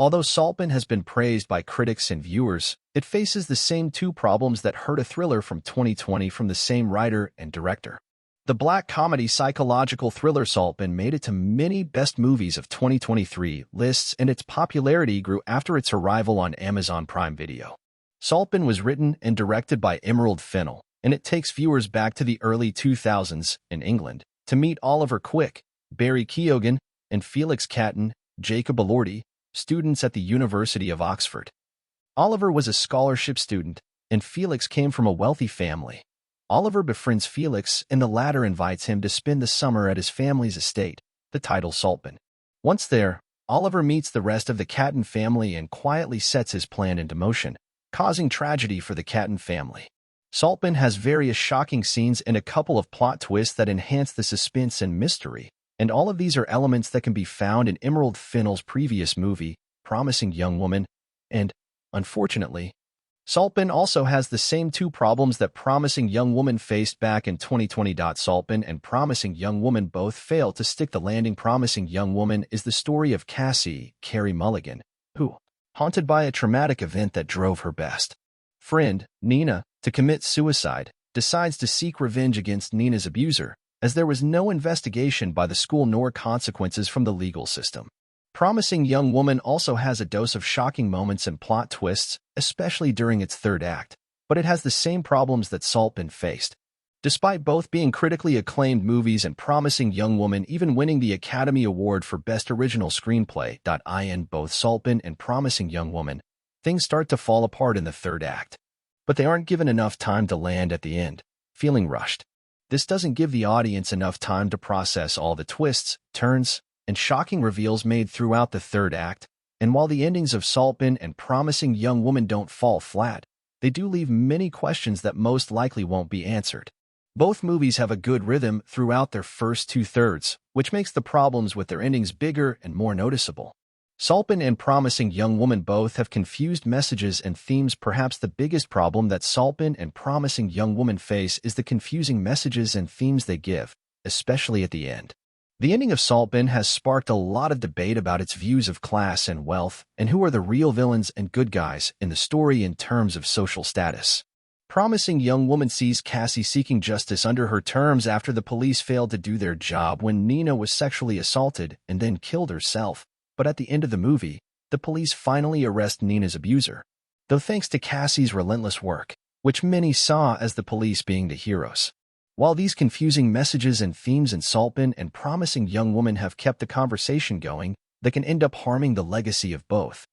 Although Saltburn has been praised by critics and viewers, it faces the same two problems that hurt a thriller from 2020 from the same writer and director. The black comedy psychological thriller Saltburn made it to many best movies of 2023 lists, and its popularity grew after its arrival on Amazon Prime Video. Saltburn was written and directed by World11, and it takes viewers back to the early 2000s in England to meet Oliver Quick, Barry Keoghan, and Felix Catton, Jacob Elordi, students at the University of Oxford. Oliver was a scholarship student, and Felix came from a wealthy family. Oliver befriends Felix, and the latter invites him to spend the summer at his family's estate, the title Saltburn. Once there, Oliver meets the rest of the Catton family and quietly sets his plan into motion, causing tragedy for the Catton family. Saltburn has various shocking scenes and a couple of plot twists that enhance the suspense and mystery, and all of these are elements that can be found in World11's previous movie, Promising Young Woman, and, unfortunately, Saltburn also has the same two problems that Promising Young Woman faced back in 2020. Saltburn and Promising Young Woman both failed to stick the landing. Promising Young Woman is the story of Cassie, Carey Mulligan, who, haunted by a traumatic event that drove her best friend, Nina, to commit suicide, decides to seek revenge against Nina's abuser, as there was no investigation by the school nor consequences from the legal system. Promising Young Woman also has a dose of shocking moments and plot twists, especially during its third act, but it has the same problems that Saltburn faced. Despite both being critically acclaimed movies and Promising Young Woman even winning the Academy Award for Best Original Screenplay, in both Saltburn and Promising Young Woman, things start to fall apart in the third act. But they aren't given enough time to land at the end, feeling rushed. This doesn't give the audience enough time to process all the twists, turns, and shocking reveals made throughout the third act, and while the endings of Saltburn and Promising Young Woman don't fall flat, they do leave many questions that most likely won't be answered. Both movies have a good rhythm throughout their first two-thirds, which makes the problems with their endings bigger and more noticeable. Saltburn and Promising Young Woman both have confused messages and themes. Perhaps the biggest problem that Saltburn and Promising Young Woman face is the confusing messages and themes they give, especially at the end. The ending of Saltburn has sparked a lot of debate about its views of class and wealth, and who are the real villains and good guys in the story in terms of social status. Promising Young Woman sees Cassie seeking justice under her terms after the police failed to do their job when Nina was sexually assaulted and then killed herself. But at the end of the movie, the police finally arrest Nina's abuser, though thanks to Cassie's relentless work, which many saw as the police being the heroes. While these confusing messages and themes in Saltburn and Promising Young Woman have kept the conversation going, they can end up harming the legacy of both.